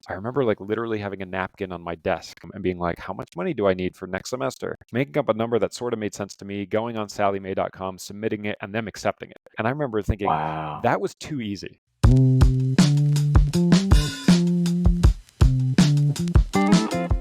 I remember like literally having a napkin on my desk and being like, how much money do I need for next semester? Making up a number that sort of made sense to me, going on SallyMae.com, submitting it, and them accepting it. And I remember thinking Wow. that was too easy.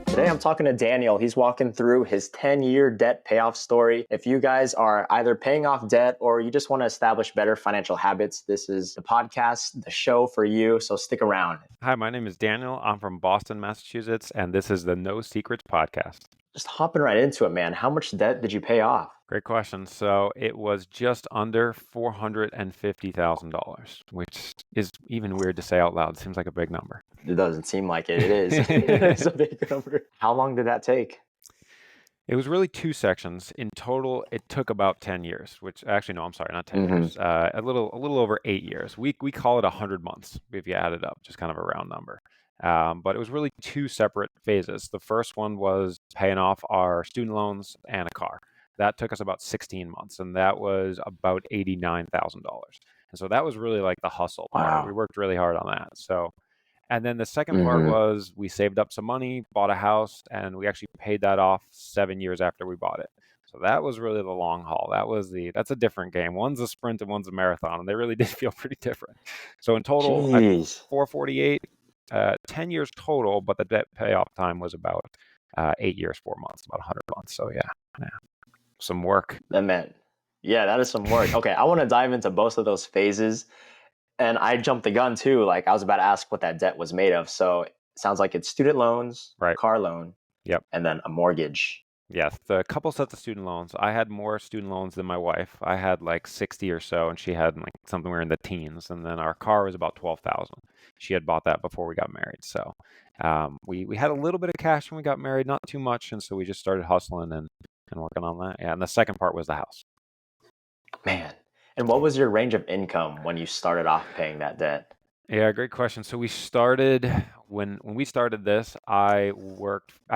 Today I'm talking to Daniel. He's walking through his 10-year debt payoff story. If you guys are either paying off debt or you just want to establish better financial habits, this is the podcast, the show for you. So stick around. Hi, my name is Daniel. I'm from Boston, Massachusetts, and this is the No Secrets podcast. Just hopping right into it, man. How much debt did you pay off? Great question. So it was just under $450,000, which is even weird to say out loud. It seems like a big number. It doesn't seem like it. It is. It's a big number. How long did that take? It was really two sections. In total, it took about 10 years, which actually, no, I'm sorry, not 10 Mm-hmm. years. A little over 8 years. We call it 100 months if you add it up, just kind of a round number. But it was really two separate phases. The first one was paying off our student loans and a car. That took us about 16 months, and that was about $89,000. And so that was really like the hustle part. We Wow. worked really hard on that. So, and then the second part Mm-hmm. was we saved up some money, bought a house, and we actually paid that off 7 years after we bought it. So that was really the long haul. That's a different game. One's a sprint and one's a marathon, and they really did feel pretty different. So in total, at Jeez. 448, 10 years total, but the debt payoff time was about 8 years, 4 months, about 100 months. So yeah, some work. That meant, yeah, that is some work. Okay, I want to dive into both of those phases. And I jumped the gun too. Like I was about to ask what that debt was made of. So it sounds like it's student loans, Right. car loan, Yep. and then a mortgage. Yes, the couple sets of student loans. I had more student loans than my wife. I had like 60 or so, and she had like somewhere in the teens. And then our car was about 12,000. She had bought that before we got married. So we had a little bit of cash when we got married, not too much, and so we just started hustling and working on that. Yeah, and the second part was the house. Man. And what was your range of income when you started off paying that debt? Yeah, great question. So we started when we started this, I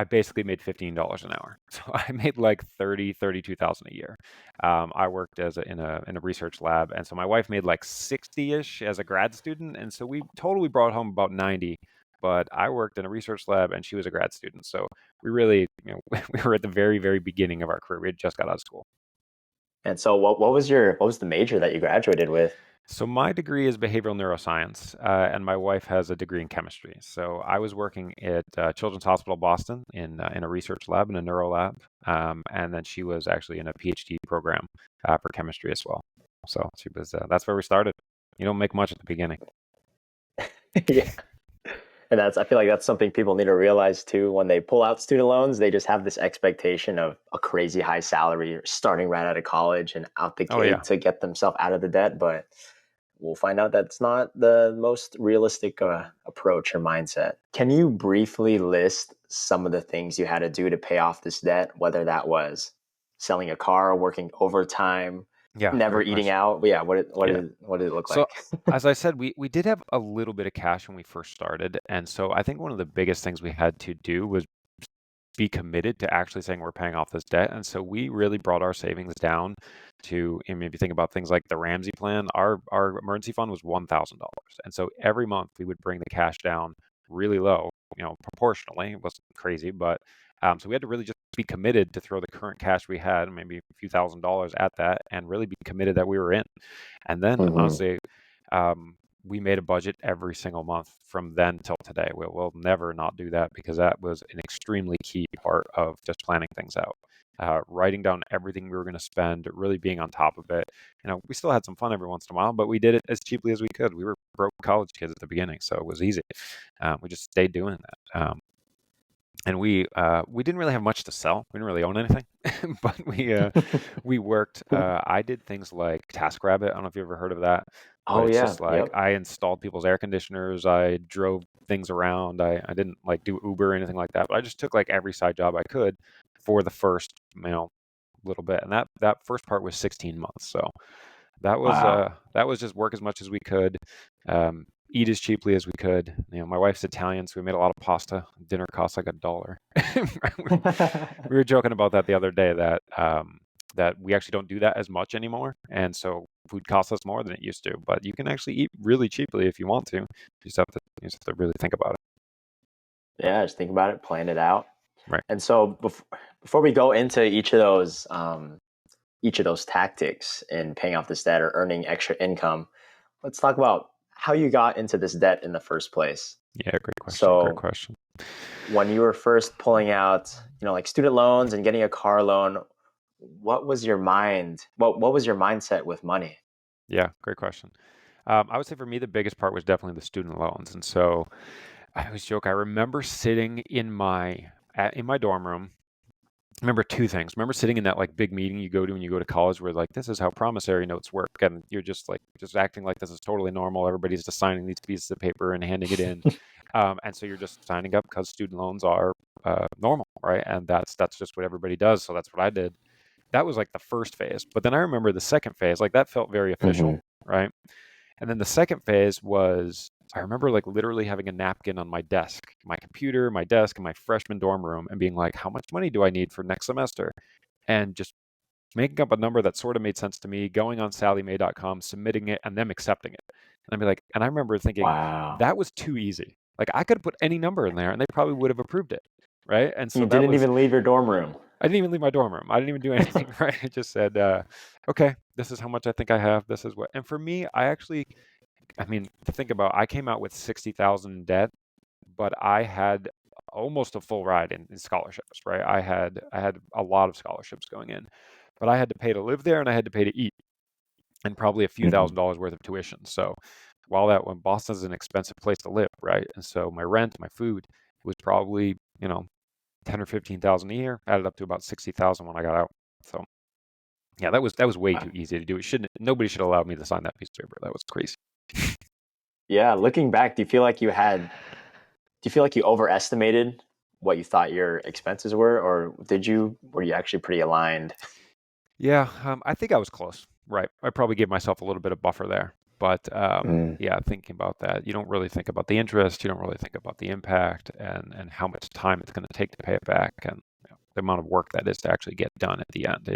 basically made $15 an hour. So I made like 32,000 a year. I worked in a research lab, and so my wife made like 60-ish as a grad student, and so we totally brought home about 90. But I worked in a research lab, and she was a grad student. So we really, we were at the very, very beginning of our career. We had just got out of school. And so what was the major that you graduated with? So my degree is behavioral neuroscience, and my wife has a degree in chemistry. So I was working at Children's Hospital Boston in a research lab, in a neuro lab, and then she was actually in a PhD program for chemistry as well. So she was. That's where we started. You don't make much at the beginning. Yeah. And I feel like that's something people need to realize too. When they pull out student loans, they just have this expectation of a crazy high salary starting right out of college and out the Oh yeah. gate to get themselves out of the debt. But we'll find out that's not the most realistic approach or mindset. Can you briefly list some of the things you had to do to pay off this debt, whether that was selling a car, working overtime, Yeah, never great eating question. out? Yeah, Yeah. what did it look So, like? as I said, we did have a little bit of cash when we first started, and so I think one of the biggest things we had to do was be committed to actually saying we're paying off this debt. And so we really brought our savings down to, I mean, if you think about things like the Ramsey plan, our emergency fund was $1,000. And so every month we would bring the cash down really low, proportionally. It wasn't crazy, but so we had to really just be committed to throw the current cash we had, maybe a few $1,000s at that, and really be committed that we were in. And then Hmm. honestly, we made a budget every single month from then till today. We'll never not do that because that was an extremely key part of just planning things out. Writing down everything we were going to spend, really being on top of it. We still had some fun every once in a while, but we did it as cheaply as we could. We were broke college kids at the beginning, so it was easy. We just stayed doing that. And we didn't really have much to sell. We didn't really own anything, but we worked. I did things like TaskRabbit. I don't know if you ever heard of that, but Oh it's yeah, just like yep. I installed people's air conditioners. I drove things around. I didn't like do Uber or anything like that, but I just took like every side job I could for the first little bit. And that first part was 16 months. So Wow. that was just work as much as we could, eat as cheaply as we could. My wife's Italian, so we made a lot of pasta. Dinner cost like $1. We were joking about that the other day that we actually don't do that as much anymore, and so food costs us more than it used to. But you can actually eat really cheaply if you want to. You just have to really think about it. Yeah, just think about it, plan it out. Right. And so before we go into each of those tactics in paying off this debt or earning extra income, let's talk about how you got into this debt in the first place. Yeah, great question. Great So question. when you were first pulling out, like student loans and getting a car loan, what was your mindset with money? Yeah, great question. I would say for me, the biggest part was definitely the student loans. And so I always joke, I remember sitting in my dorm room. I remember two things. Remember sitting in that like big meeting you go to when you go to college where like this is how promissory notes work, and you're just acting like this is totally normal. Everybody's just signing these pieces of paper and handing it in. And so you're just signing up because student loans are normal, right? And that's just what everybody does. So that's what I did. That was like the first phase. But then I remember the second phase, like that felt very official, Hmm. right? And then the second phase was I remember like literally having a napkin on my desk, my computer, my desk, in my freshman dorm room, and being like, how much money do I need for next semester? And just making up a number that sort of made sense to me, going on sallymae.com, submitting it, and them accepting it. And I'd be like, and I remember thinking, Wow. that was too easy. Like I could have put any number in there and they probably would have approved it. Right. And You so that didn't was even leave your dorm room. I didn't even leave my dorm room. I didn't even do anything, right? I just said, okay, this is how much I think I have. This is what. And for me, I mean, to think about, I came out with 60,000 in debt, but I had almost a full ride in scholarships, right? I had a lot of scholarships going in, but I had to pay to live there and I had to pay to eat and probably a few Hmm. $1,000s worth of tuition. So while that when Boston's an expensive place to live, right? And so my rent, my food, it was probably, 10 or 15,000 a year, added up to about 60,000 when I got out. So yeah, that was way too easy to do. Nobody should allow me to sign that piece of paper. That was crazy. Yeah, looking back, do you feel like you overestimated what you thought your expenses were, or were you actually pretty aligned? Yeah, I think I was close. Right. I probably gave myself a little bit of buffer there. But Mm, yeah, thinking about that, you don't really think about the interest. You don't really think about the impact and how much time it's going to take to pay it back and the amount of work that is to actually get done at the end.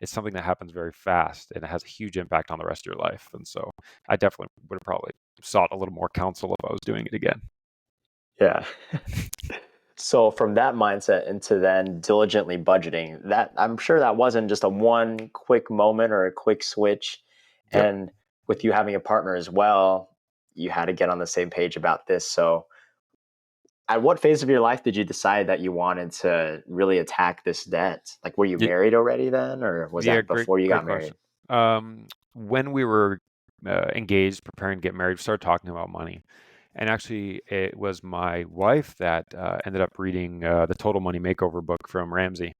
It's something that happens very fast and it has a huge impact on the rest of your life. And so I definitely would have probably sought a little more counsel if I was doing it again. yeah. So from that mindset into then diligently budgeting, that I'm sure that wasn't just a one quick moment or a quick switch. Yep. And with you having a partner as well, you had to get on the same page about this. So at what phase of your life did you decide that you wanted to really attack this debt? Like, were you married already then, or was Yeah, that great, before you great got married? question. When we were engaged, preparing to get married, we started talking about money. And actually, it was my wife that ended up reading the Total Money Makeover book from Ramsey.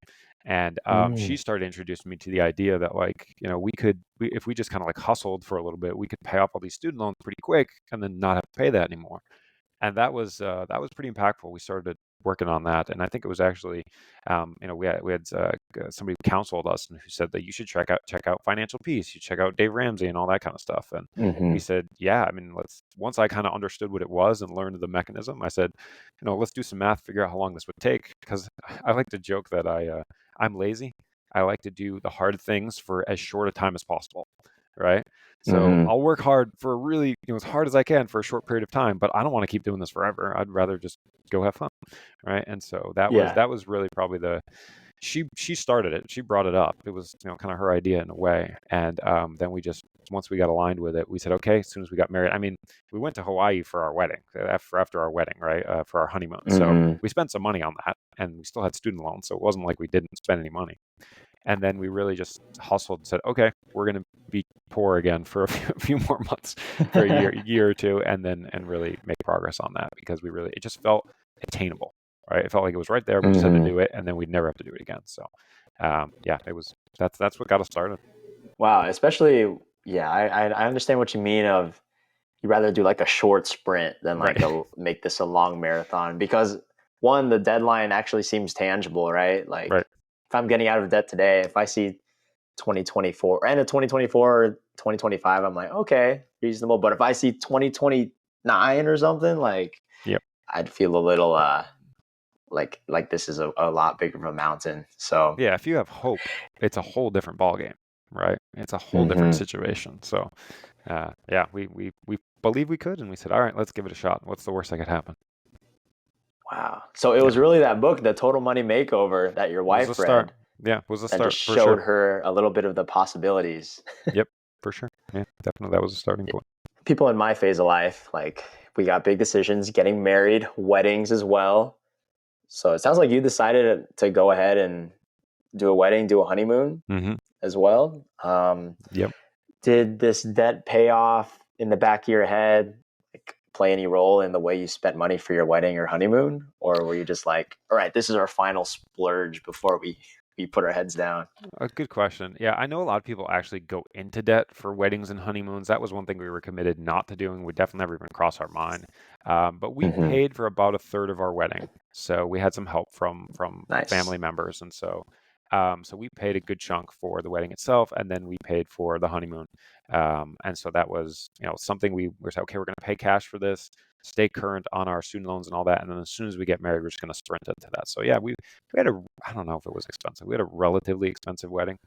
And she Mm, started introducing me to the idea that, like, if we just kind of like hustled for a little bit, we could pay off all these student loans pretty quick and then not have to pay that anymore. And that was pretty impactful. We started working on that, and I think it was actually, we had somebody who counseled us and who said that you should check out Financial Peace, you check out Dave Ramsey and all that kind of stuff. And we hmm. said, yeah, I mean, let's once I kind of understood what it was and learned the mechanism, I said, let's do some math, figure out how long this would take, because I like to joke that I'm lazy. I like to do the hard things for as short a time as possible, right? So Hmm. I'll work hard for really, as hard as I can for a short period of time, but I don't want to keep doing this forever. I'd rather just go have fun, right? And so that was Yeah. that was really probably she started it. She brought it up. It was kind of her idea in a way. And then we just once we got aligned with it, we said okay. As soon as we got married, I mean, we went to Hawaii for our wedding, after our wedding, right? For our honeymoon. So Hmm. we spent some money on that, and we still had student loans, so it wasn't like we didn't spend any money. And then we really just hustled and said, okay, we're going to be poor again for a few more months, for a year or two, and really make progress on that because it just felt attainable, right? It felt like it was right there. We just had to Hmm. do it, and then we'd never have to do it again. So, yeah, that's what got us started. Wow. Especially, yeah, I understand what you mean. Of you rather do like a short sprint than Right, like a make this a long marathon because one, the deadline actually seems tangible, right? right. Like if I'm getting out of debt today, if I see 2024 and a 2024 or 2025, I'm like, okay, reasonable. But if I see 2029 or something, like Yep. I'd feel a little like this is a lot bigger of a mountain. So Yeah. If you have hope, it's a whole different ballgame, right? It's a whole different mhm. situation. So, yeah, we believe we could, and we said, all right, let's give it a shot. What's the worst that could happen? Wow. So it Yeah, was really that book, The Total Money Makeover, that your it was a wife start. read Yeah, it was a and start just for sure. showed her a little bit of the possibilities. Yep, for sure. Yeah, definitely that was a starting point. People in my phase of life, like we got big decisions, getting married, weddings as well. So it sounds like you decided to go ahead and do a wedding, do a honeymoon Hmm. as well. Yep. Did this debt pay off in the back of your head like, play any role in the way you spent money for your wedding or honeymoon? Or were you just like, all right, this is our final splurge before we put our heads down? A good question. Yeah, I know a lot of people actually go into debt for weddings and honeymoons. That was one thing we were committed not to doing. We definitely never even crossed our mind. But we Hmm. paid for about a third of our wedding, so we had some help from Nice. family members, and so we paid a good chunk for the wedding itself, and then we paid for the honeymoon. And so that was, something we were saying, okay, we're going to pay cash for this, stay current on our student loans and all that, and then as soon as we get married, we're just going to sprint into that. So yeah, we had a, I don't know if it was expensive. We had a relatively expensive wedding.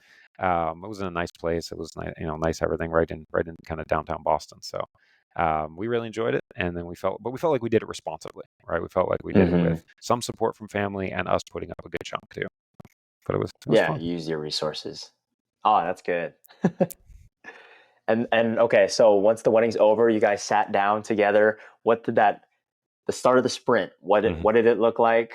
It was in a nice place. It was nice, nice everything right in kind of downtown Boston. So we really enjoyed it, and then but we felt like we did it responsibly, right? We felt like we did it Hmm. with some support from family and us putting up a good chunk too. But it was Yeah, fun. use your resources. Oh, that's good. And okay, so once the wedding's over, you guys sat down together. What did that the start of the sprint? Hmm. What did it look like?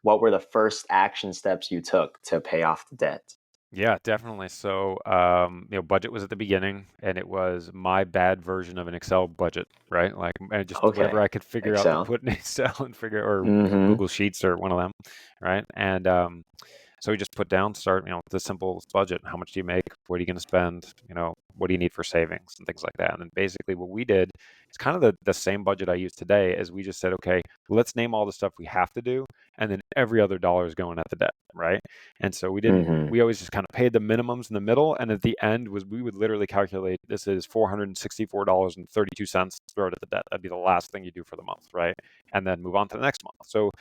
What were the first action steps you took to pay off the debt? Yeah, definitely. So, budget was at the beginning, and it was my bad version of an Excel budget, right? Like, and just whatever Okay, I could figure out to Excel. put in Excel and or Mm-hmm. Google Sheets or one of them, right? And so we just put down, start, the simple budget. How much do you make? What are you going to spend? What do you need for savings and things like that? And then basically what we did is kind of the same budget I use today as we just said, okay, let's name all the stuff we have to do. And then every other dollar is going at the debt, right? And so Mm-hmm. we always just kind of paid the minimums in the middle. And at the end we would literally calculate this is $464.32, throw it at the debt. That'd be the last thing you do for the month, right? And then move on to the next month. So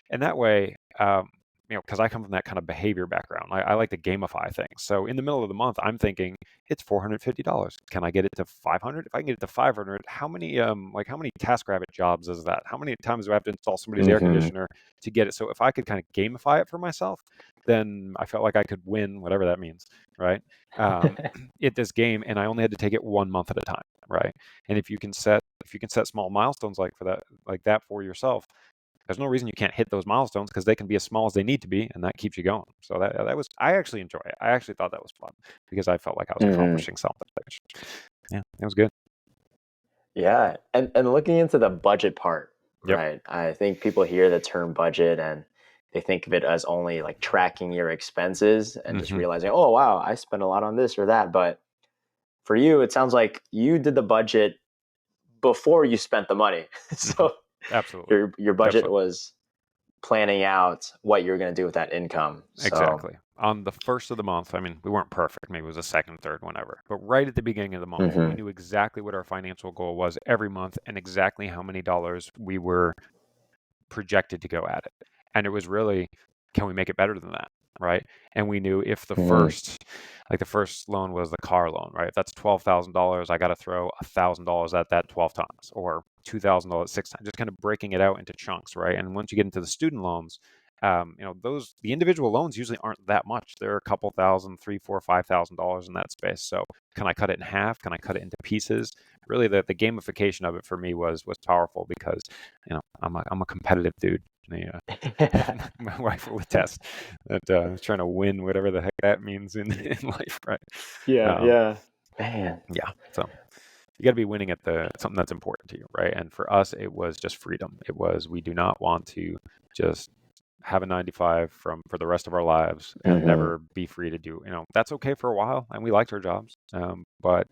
in that way, because I come from that kind of behavior background, I like to gamify things. So in the middle of the month, I'm thinking it's $450. Can I get it to 500? If I can get it to 500, how many TaskRabbit jobs is that? How many times do I have to install somebody's air Mm-hmm. conditioner to get it? So if I could kind of gamify it for myself, then I felt like I could win, whatever that means, right? Um, at this game, and I only had to take it 1 month at a time, right? And if you can set small milestones like that for yourself, there's no reason you can't hit those milestones because they can be as small as they need to be, and that keeps you going. So that was I actually enjoy it. I actually thought that was fun because I felt like I was Mm-hmm. accomplishing something. Yeah, it was good. Yeah, and looking into the budget part, Yep. right? I think people hear the term budget and they think of it as only like tracking your expenses and just Hmm. realizing, oh wow, I spent a lot on this or that. But for you, it sounds like you did the budget before you spent the money. Hmm. So Absolutely. your budget Absolutely. was planning out what you're going to do with that income. So, Exactly. On the first of the month, I mean, we weren't perfect. Maybe it was the second, third, whenever. But right at the beginning of the month, we hmm. knew exactly what our financial goal was every month and exactly how many dollars we were projected to go at it. And it was really, can we make it better than that? Right. And we knew if Hmm. the first loan was the car loan, right? If that's $12,000, I got to throw $1,000 at that 12 times, or $2,000 6 times, just kind of breaking it out into chunks, right? And once you get into the student loans, the individual loans usually aren't that much. They're a couple thousand, three, four, $5,000 in that space. So can I cut it in half? Can I cut it into pieces? Really, the gamification of it for me was powerful because I'm a competitive dude. Yeah. My wife will attest that trying to win whatever the heck that means in, in life, right? Yeah, Um, yeah. Man. yeah. So you got to be winning at the something that's important to you, right? And for us, it was just freedom. It was we do not want to just have a 9 to 5 for the rest of our lives and Hmm. never be free to do. That's okay for a while, and we liked our jobs, but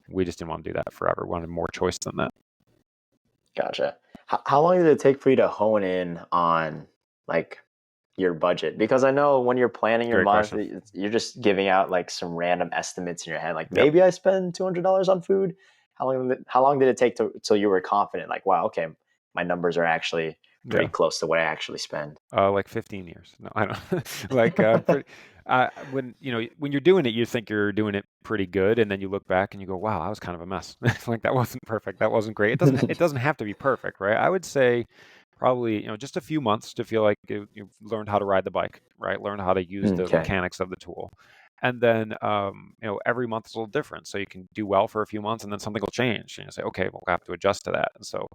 we just didn't want to do that forever. We wanted more choice than that. Gotcha. How long did it take for you to hone in on like your budget? Because I know when you're planning your Great month, question. you're just giving out like some random estimates in your head. Like Yep. maybe I spend $200 on food. How long did it take till you were confident? Like, wow, okay, my numbers are actually pretty Yeah. close to what I actually spend. Like 15 years. No, I don't. Like when you're doing it, you think you're doing it pretty good, and then you look back and you go, "Wow, I was kind of a mess. Like that wasn't perfect. That wasn't great." It doesn't have to be perfect, right? I would say probably, just a few months to feel like you've learned how to ride the bike, right? Learn how to use the Okay. mechanics of the tool. And then, every month is a little different. So you can do well for a few months and then something will change. And you say, okay, we'll have to adjust to that. And so,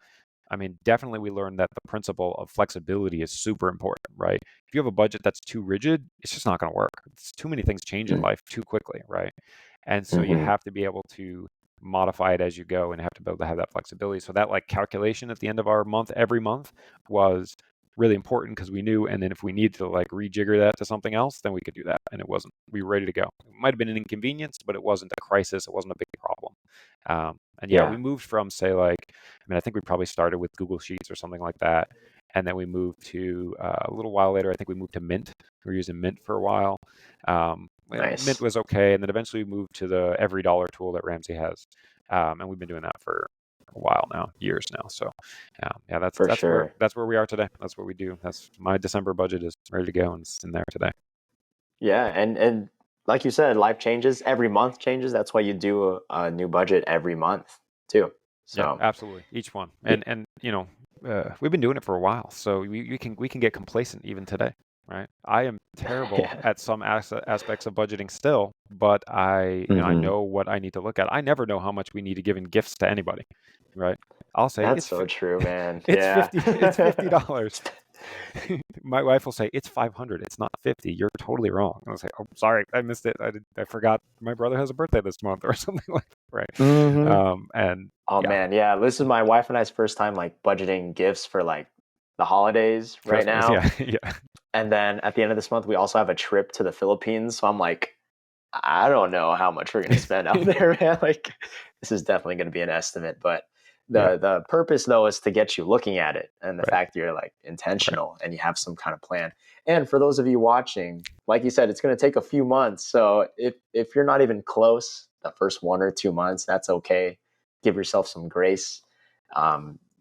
I mean, definitely we learned that the principle of flexibility is super important, right? If you have a budget that's too rigid, it's just not going to work. It's too many things change in life too quickly, right? And so you Mm-hmm. have to be able to modify it as you go and have to be able to have that flexibility. So that like calculation at the end of our month, every month, was really important because we knew, and then if we needed to like rejigger that to something else, then we could do that. And it wasn't, we were ready to go. It might have been an inconvenience, but it wasn't a crisis. It wasn't a big problem. And yeah, we Yeah. moved from, say, like, I mean, I think we probably started with Google Sheets or something like that. And then we moved to, a little while later, I think we moved to Mint. We were using Mint for a while. Mint Nice. was okay. And then eventually we moved to the Every Dollar tool that Ramsey has. And we've been doing that for a while now, years now. So, yeah, that's For that's where sure. that's where we are today. That's what we do. That's my December budget is ready to go and it's in there today. Yeah, and like you said, life changes. Every month changes. That's why you do a new budget every month too. Yeah, So, absolutely. Each one. yeah, And we've been doing it for a while, so we can get complacent even today, right? I am terrible yeah. at some aspects of budgeting still, but I Hmm. know what I need to look at. I never know how much we need to give in gifts to anybody, right? I'll say That's so true, man. it's Yeah. 50 it's $50. My wife will say it's 500. It's not 50. You're totally wrong. And I'll say, oh, sorry, I missed it. I forgot my brother has a birthday this month or something like that, right? Hmm. And Oh yeah, man, yeah. This is my wife and I's first time like budgeting gifts for like the holidays right Christmas, now. yeah, yeah, And then at the end of this month, we also have a trip to the Philippines. So I'm like, I don't know how much we're gonna spend out there, man. Like, this is definitely gonna be an estimate, but yeah, the purpose though is to get you looking at it, and the right, fact that you're like right, intentional and you have some kind of plan. And for those of you watching, like you said, it's gonna take a few months. So if you're not even close the first 1 or 2 months, that's okay. Give yourself some grace.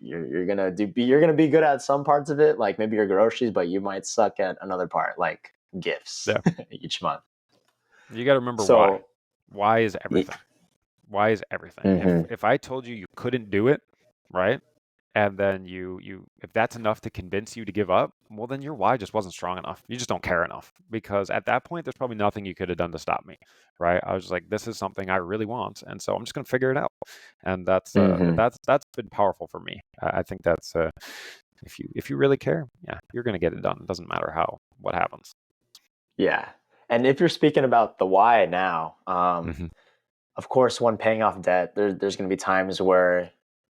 You're gonna you're gonna be good at some parts of it, like maybe your groceries, but you might suck at another part, like gifts yeah. each month. You got to remember why. So, Why is everything? Why is everything? If mm-hmm, if I told you you couldn't do it, right? And then if that's enough to convince you to give up, well then your why just wasn't strong enough. You just don't care enough because at that point there's probably nothing you could have done to stop me, right? I was just like, this is something I really want, and so I'm just gonna figure it out. And mm-hmm. that's been powerful for me. I think that's if you really care, yeah, you're gonna get it done. It doesn't matter what happens. Yeah. And if you're speaking about the why now, Hmm. of course, when paying off debt, there's going to be times where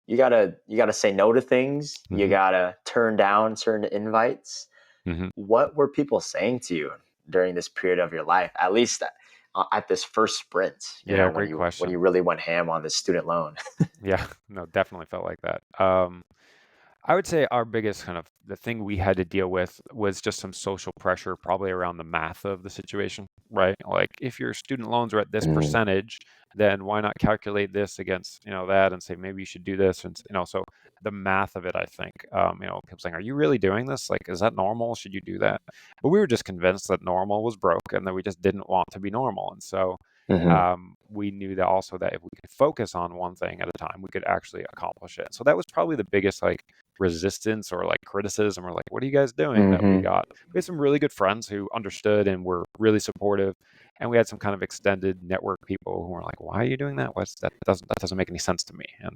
you gotta say no to things. You Hmm. gotta turn down certain invites. Hmm. What were people saying to you during this period of your life? At least at this first sprint, Yeah, when great you question. really went ham on this student loan. Yeah, no, definitely felt like that. I would say our biggest kind of the thing we had to deal with was just some social pressure, probably around the math of the situation, right? Like if your student loans are at this Mm, percentage, then why not calculate this against, that and say maybe you should do this and so the math of it, I think, people saying, are you really doing this? Like, is that normal? Should you do that? But we were just convinced that normal was broke and that we just didn't want to be normal. And so mhm, we knew that also that if we could focus on one thing at a time, we could actually accomplish it. So that was probably the biggest like resistance or like criticism or like, what are you guys doing that we mhm, got? We had some really good friends who understood and were really supportive. And we had some kind of extended network people who were like, why are you doing that? That doesn't make any sense to me. And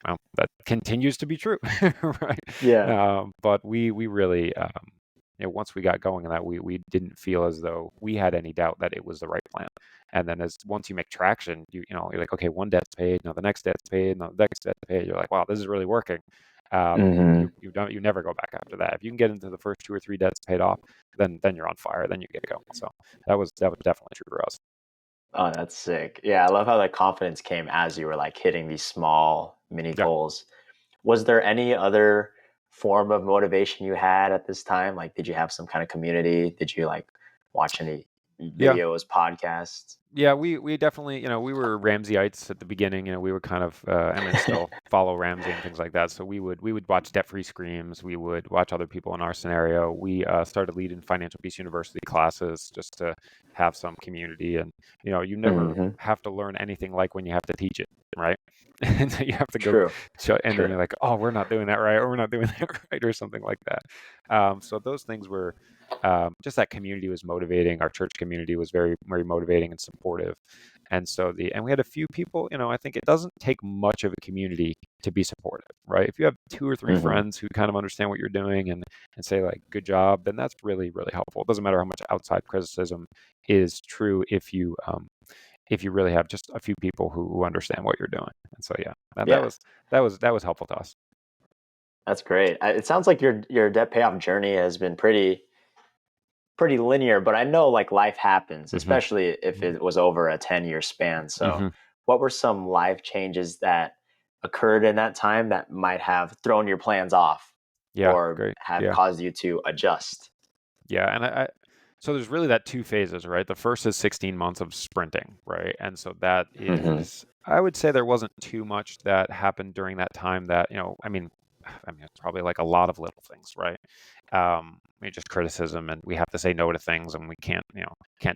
well, that continues to be true, right? yeah, But we really, once we got going on that, we didn't feel as though we had any doubt that it was the right plan. And then as once you make traction, you're like, okay, one debt's paid, now the next debt's paid, now the next debt's paid. You're like, wow, this is really working. mhm. You never go back after that. If you can get into the first two or three debts paid off, then you're on fire. Then you get going. So that was definitely true for us. Oh, that's sick. Yeah, I love how that confidence came as you were like hitting these small mini Yeah, goals. Was there any other form of motivation you had at this time? Like, did you have some kind of community? Did you like watch any yeah. videos, podcasts? Yeah, we definitely, we were Ramseyites at the beginning. We would kind of, and then still follow Ramsey and things like that. So we would watch debt-free screams. We would watch other people in our scenario. We started leading Financial Peace University classes just to have some community. And you never Hmm. have to learn anything like when you have to teach it, right? and so you have to go True. show, and then True. you're like, oh, we're not doing that right, or we're not doing that right, or something like that. So those things were just that community was motivating. Our church community was very, very motivating and supportive. And so and we had a few people, I think it doesn't take much of a community to be supportive, right? If you have two or three Hmm. friends who kind of understand what you're doing and say like, good job, then that's really, really helpful. It doesn't matter how much outside criticism is true if you really have just a few people who understand what you're doing. And so yeah, Yeah, that was helpful to us. that's great. It sounds like your debt payoff journey has been pretty linear, but I know like life happens, Hmm. especially if it was over a 10-year span. So, Hmm. what were some life changes that occurred in that time that might have thrown your plans off Yeah, or great. have Yeah. caused you to adjust? Yeah, and so there's really that two phases, right? The first is 16 months of sprinting, right? And so that Hmm. is, I would say there wasn't too much that happened during that time that, it's probably like a lot of little things, right? Just criticism, and we have to say no to things, and we can't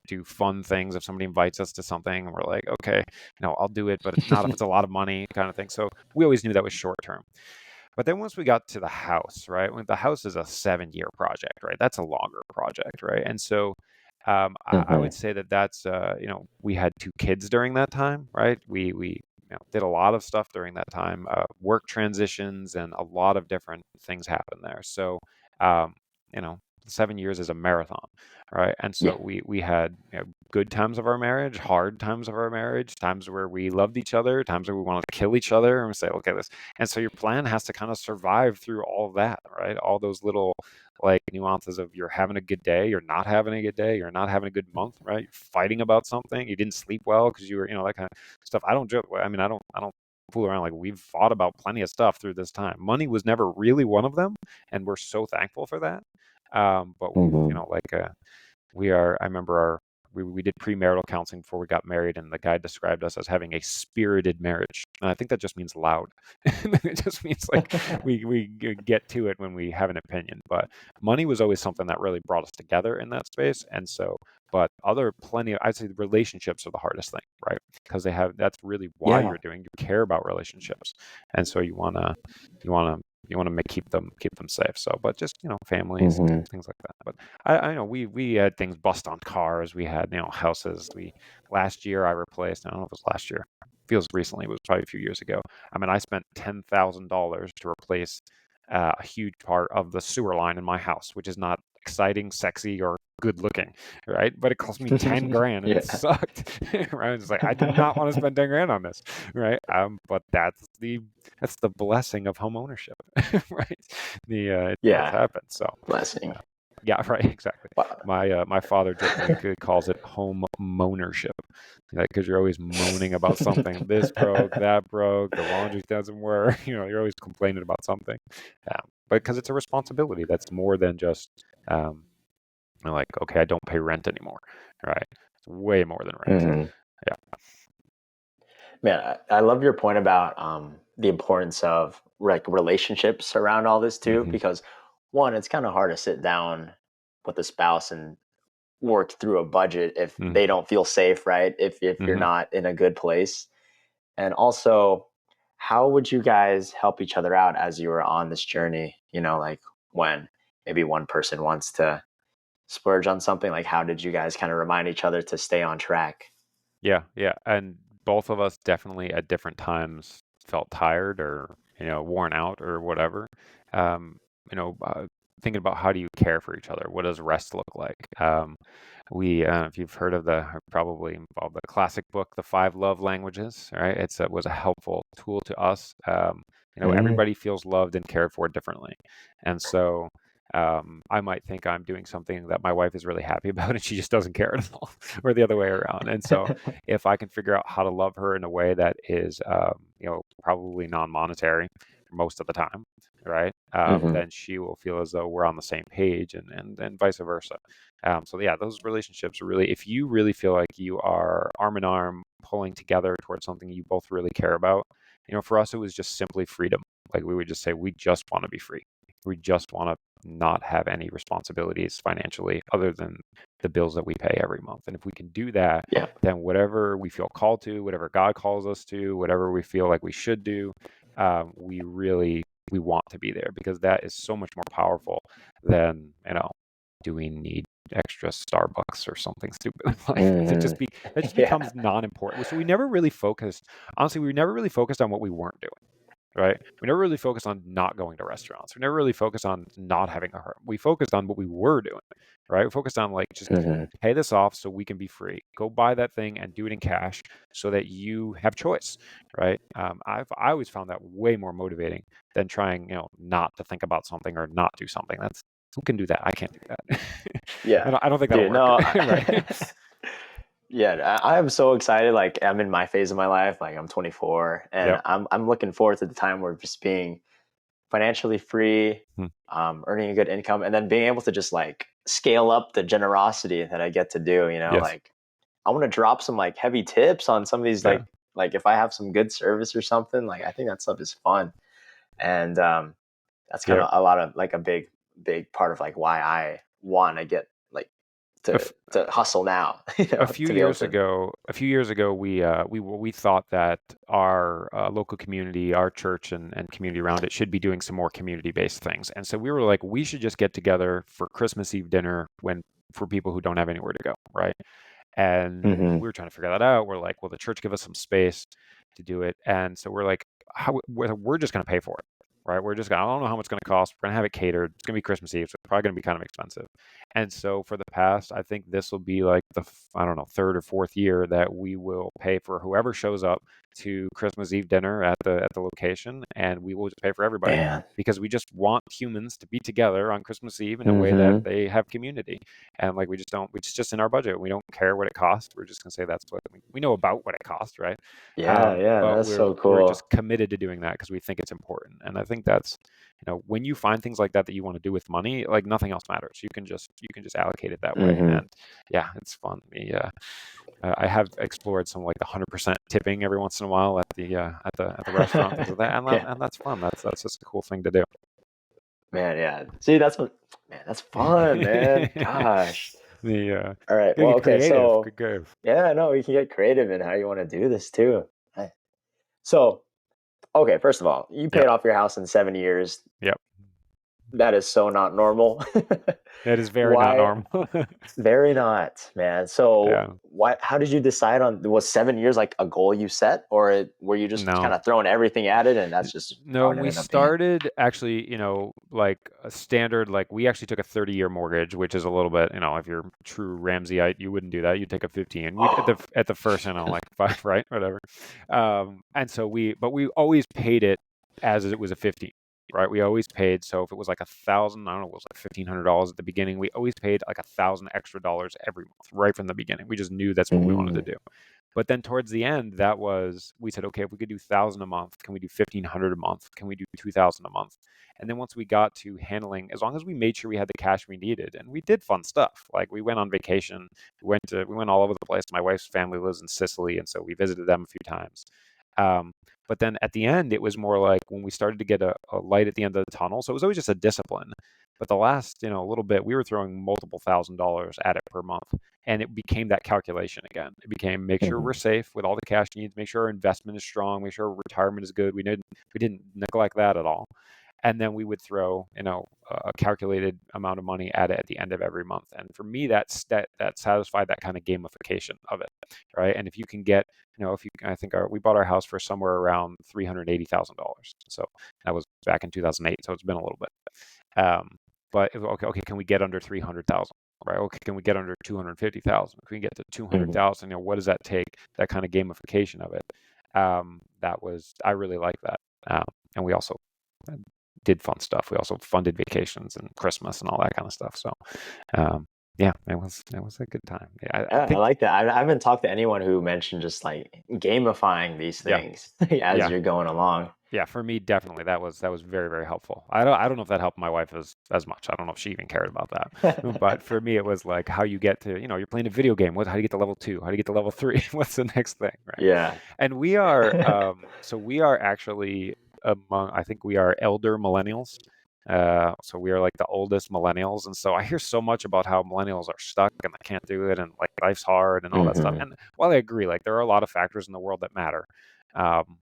do fun things if somebody invites us to something, and we're like, okay, I'll do it, but not if it's a lot of money, kind of thing. So we always knew that was short term. But then once we got to the house, right? When the house is a 7-year project, right? That's a longer project, right? And so I Hmm. would say that that's we had two kids during that time, right? We did a lot of stuff during that time, work transitions, and a lot of different things happened there. So um, 7 years is a marathon, right? And Yeah. so we had good times of our marriage, hard times of our marriage, times where we loved each other, times where we wanted to kill each other, and we say, okay, this. And so your plan has to kind of survive through all of that, right? All those little like nuances of you're having a good day, you're not having a good day, you're not having a good month, right? You're fighting about something, you didn't sleep well because you were, that kind of stuff. I don't joke. I mean, I don't fool around. Like we've fought about plenty of stuff through this time. Money was never really one of them, and we're so thankful for that. But we've, Hmm. I remember we did premarital counseling before we got married, and the guy described us as having a spirited marriage. And I think that just means loud. It just means like we get to it when we have an opinion. But money was always something that really brought us together in that space. And so, but I'd say the relationships are the hardest thing, right? Because that's really why Yeah. you're doing, you care about relationships. And so you wanna, you want to keep them safe. So, but just, families and Hmm. things like that. But I know we had things bust on cars. We had, houses. Last year I replaced, I don't know if it was last year, feels recently, it was probably a few years ago. I mean, I spent $10,000 to replace a huge part of the sewer line in my house, which is not exciting, sexy, or good looking, right? But it cost me 10 grand and it Yeah. sucked, right? It's like, I do not want to spend 10 grand on this, right? But that's the blessing of home ownership, right? It does Yeah. happen. So, Blessing. yeah, right, exactly. Wow. My father jokingly calls it home moanership, like because you're always moaning about something. This broke, that broke, the laundry doesn't work. You're always complaining about something. But because it's a responsibility that's more than just um, like, okay, I don't pay rent anymore, right? It's way more than rent. Hmm. Yeah. Man, I love your point about the importance of like relationships around all this too, Hmm. because one, it's kind of hard to sit down with a spouse and work through a budget if Hmm. they don't feel safe, right? If you're Hmm. not in a good place. And also, how would you guys help each other out as you were on this journey? Like when maybe one person wants to splurge on something, like how did you guys kind of remind each other to stay on track? Yeah, yeah, and both of us definitely at different times felt tired or worn out or whatever. Um, you know, uh, Thinking about how do you care for each other? What does rest look like? If you've heard of probably involved the classic book, The Five Love Languages, right? It was a helpful tool to us. Mm. Everybody feels loved and cared for differently, and so I might think I'm doing something that my wife is really happy about, and she just doesn't care at all, or the other way around. And so, if I can figure out how to love her in a way that is, probably non-monetary most of the time, right? Hmm. Then she will feel as though we're on the same page, and vice versa. So yeah, those relationships are really, if you really feel like you are arm in arm pulling together towards something you both really care about, for us it was just simply freedom. Like we would just say, we just want to be free. We just want to not have any responsibilities financially other than the bills that we pay every month. And if we can do that, Yeah. then whatever we feel called to, whatever God calls us to, whatever we feel like we should do, we want to be there, because that is so much more powerful than, do we need extra Starbucks or something stupid in life? Hmm. That just Yeah. becomes non-important. So we never really focused, honestly, we never really focused on what we weren't doing. Right? We never really focused on not going to restaurants. We never really focused on not having a home. We focused on what we were doing, right? We focused on, like, just Hmm. pay this off so we can be free. Go buy that thing and do it in cash so that you have choice, right? I always found that way more motivating than trying, not to think about something or not do something. That's Who can do that? I can't do that. Yeah. I don't think that'll Dude, work, no. right? Yeah, I'm so excited. Like, I'm in my phase of my life. Like, I'm 24, and Yep. I'm looking forward to the time where just being financially free, Hmm. earning a good income, and then being able to just like scale up the generosity that I get to do. Yes. Like, I want to drop some like heavy tips on some of these, Yeah. like if I have some good service or something. Like, I think that stuff is fun, and that's kind Yeah. of a lot of like a big part of like why I want to get like to hustle now. A few To be able years to. ago, we thought that our local community, our church and community around it should be doing some more community-based things. And so we were like, we should just get together for Christmas Eve dinner for people who don't have anywhere to go, right? And Hmm. we were trying to figure that out. We're like, will the church give us some space to do it? And so we're like, we're just going to pay for it, right? I don't know how much it's going to cost. We're going to have it catered. It's going to be Christmas Eve, so it's probably going to be kind of expensive. And so for the past, I think this will be like I don't know, third or fourth year that we will pay for whoever shows up to Christmas Eve dinner at the location, and we will just pay for everybody, Man. because we just want humans to be together on Christmas Eve in a way that Hmm. they have community. And like, we just don't, it's just in our budget. We don't care what it costs. We're just gonna say that's what we know about what it costs, right? Yeah, But that's so we're cool. just committed to doing that because we think it's important. And I think that's, when you find things like that you want to do with money, like, nothing else matters. You can just allocate it that way. Hmm. And yeah, it's fun. I have explored some, like, the 100% tipping every once in a while at the restaurant, things like that, and Yeah, that's fun. That's just a cool thing to do. man. Yeah. See, man, that's fun, man. Gosh. the All right. Gotta Well, get okay. creative. So, Good go. yeah, no, you can get creative in how you want to do this too. Right. So, okay, first of all, you paid Yep. off your house in 7 years. Yep. That is so not normal. That is very not Why? normal. Very not, man. So, Yeah. why? How did you decide on? Was 7 years like a goal you set, or were you just No. kind of throwing everything at it, and that's just No, how it we ended up being? started actually, like a standard, like, we actually took a 30-year mortgage, which is a little bit, if you're a true Ramseyite, you wouldn't do that. You'd take a 15. We at the first, like, five, right? Whatever. And so but we always paid it as it was a 15, right? We always paid. So if it was like 1,000, I don't know, it was like $1,500 at the beginning, we always paid like $1,000 extra dollars every month, right from the beginning. We just knew that's what we wanted to Mm, do. But then towards the end, we said, okay, if we could do 1,000 a month, can we do 1,500 a month? Can we do 2,000 a month? And then once we got to handling, as long as we made sure we had the cash we needed, and we did fun stuff. Like, we went on vacation, we went all over the place. My wife's family lives in Sicily, and so we visited them a few times. Um, but then at the end, it was more like when we started to get a light at the end of the tunnel. So it was always just a discipline. But the last, little bit, we were throwing multiple $1,000s at it per month. And it became that calculation again. It became, make sure we're mhm, safe with all the cash needs, make sure our investment is strong, make sure our retirement is good. We didn't neglect that at all. And then we would throw, a calculated amount of money at it at the end of every month. And for me, that satisfied that kind of gamification of it, right? And if you can get, I think we bought our house for somewhere around $380,000. So that was back in 2008. So it's been a little bit. But okay, can we get under 300,000? Right? Okay, can we get under 250,000? Can we get to mhm. 200,000? What does that take? That kind of gamification of it. I really like that. And we also uh, did fun stuff. We also funded vacations and Christmas and all that kind of stuff. So, yeah, it was a good time. Yeah, I Yeah, I think, like that. I haven't talked to anyone who mentioned just like gamifying these yeah, things as yeah, you're going along. yeah. For me, definitely that was very, very helpful. I don't know if that helped my wife as much. I don't know if she even cared about that. But for me, it was like how you get to, you're playing a video game. How do you get to level 2? How do you get to level 3? What's the next thing, right? Yeah. And we are actually I think we are elder millennials. So we are like the oldest millennials. And so I hear so much about how millennials are stuck and they can't do it and like life's hard and all that stuff. Mm-hmm. And while I agree, like there are a lot of factors in the world that matter, um,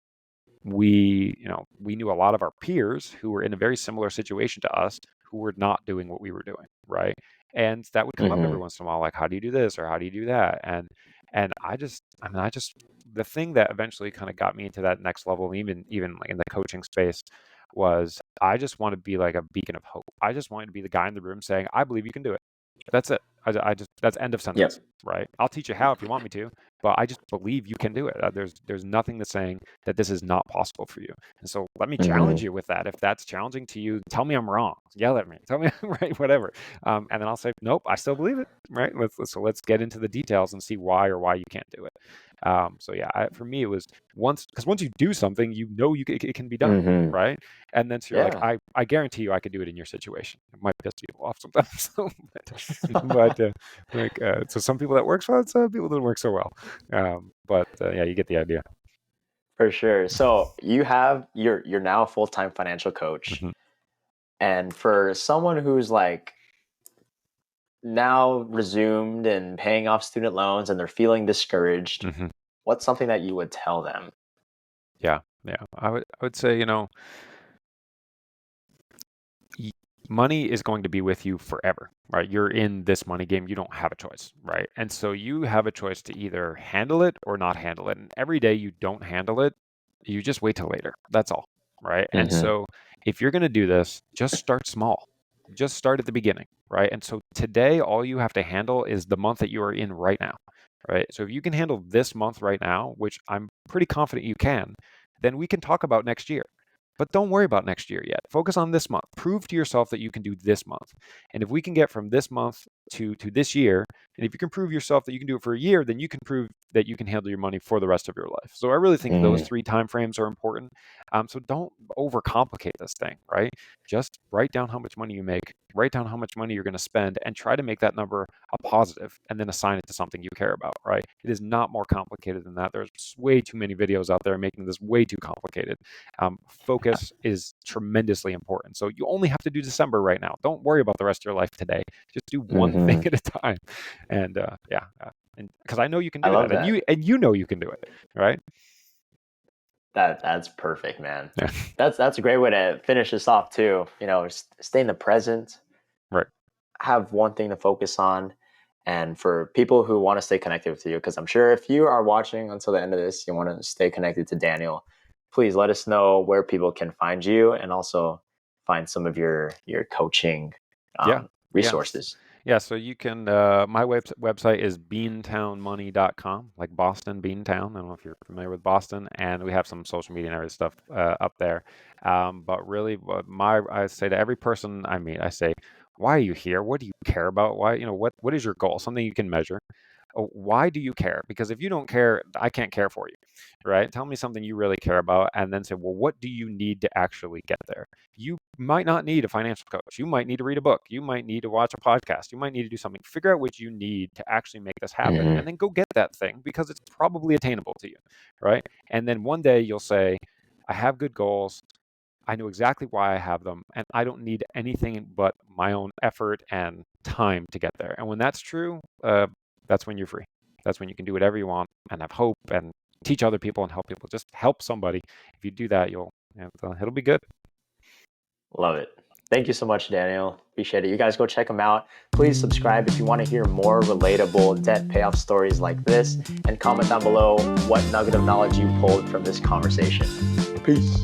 we knew a lot of our peers who were in a very similar situation to us who were not doing what we were doing, right? And that would come up every Mm-hmm. once in a while, like, how do you do this or how do you do that? And the thing that eventually kind of got me into that next level, even like in the coaching space, was I just want to be like a beacon of hope. I just wanted to be the guy in the room saying, I believe you can do it. That's it. I just that's end of sentence, Yep. right? I'll teach you how if you want me to, but I just believe you can do it. There's nothing that's saying that this is not possible for you. And so let me challenge Mm-hmm. you with that. If that's challenging to you, tell me I'm wrong. Yell at me. Tell me right, whatever. And then I'll say, nope, I still believe it. Right. Let's get into the details and see why you can't do it. So yeah, for me it was once you do something, it can be done. Mm-hmm. Right. And then so you're like, Yeah. I guarantee you I could do it in your situation. It might piss people off sometimes. So some people that works well, some people don't work so well. Yeah, you get the idea. For sure. So you're now a full-time financial coach. Hmm. And for someone who's like now resumed and paying off student loans and they're feeling discouraged, Hmm. what's something that you would tell them? Yeah, yeah. I would say, y- money is going to be with you forever, right? You're in this money game. You don't have a choice, right? And so you have a choice to either handle it or not handle it. And every day you don't handle it, you just wait till later. That's all, right? And Mm-hmm. so if you're going to do this, just start small. Just start at the beginning, right? And so today, all you have to handle is the month that you are in right now, right? So if you can handle this month right now, which I'm pretty confident you can, then we can talk about next year. But don't worry about next year yet. Focus on this month. Prove to yourself that you can do this month. And if we can get from this month to this year, and if you can prove yourself that you can do it for a year, then you can prove that you can handle your money for the rest of your life. So I really think those Mm-hmm. three time frames are important. So don't overcomplicate this thing, right? Just write down how much money you make, write down how much money you're going to spend, and try to make that number a positive, and then assign it to something you care about, right? It is not more complicated than that. There's way too many videos out there making this way too complicated. Focus is tremendously important. So you only have to do December right now. Don't worry about the rest of your life today. Just do one thing Mm-hmm. at a time. And and because I know you can I do love that, and that. you know you can do it, right? That's perfect, man. Yeah, That's a great way to finish this off too. Stay in the present, right. have one thing to focus on. And for people who want to stay connected with you, because I'm sure if you are watching until the end of this, you want to stay connected to Daniel, please let us know where people can find you and also find some of your coaching Yeah, yeah. resources. Yeah, so you can, my website is beantownmoney.com, like Boston, Beantown. I don't know if you're familiar with Boston, and we have some social media and every stuff up there. But really, I say to every person I meet, I say, why are you here? What do you care about? What is your goal? Something you can measure. Why do you care? Because if you don't care, I can't care for you, right? Tell me something you really care about, and then say, well, what do you need to actually get there? You might not need a financial coach. You might need to read a book. You might need to watch a podcast. You might need to do something. Figure out what you need to actually make this happen, Mm-hmm. and then go get that thing because it's probably attainable to you, right? And then one day you'll say, I have good goals. I know exactly why I have them, and I don't need anything but my own effort and time to get there. And when that's true, that's when you're free. That's when you can do whatever you want and have hope and teach other people and help people. Just help somebody. If you do that, it'll be good. Love it. Thank you so much, Daniel. Appreciate it. You guys go check him out. Please subscribe if you want to hear more relatable debt payoff stories like this, and comment down below what nugget of knowledge you pulled from this conversation. Peace.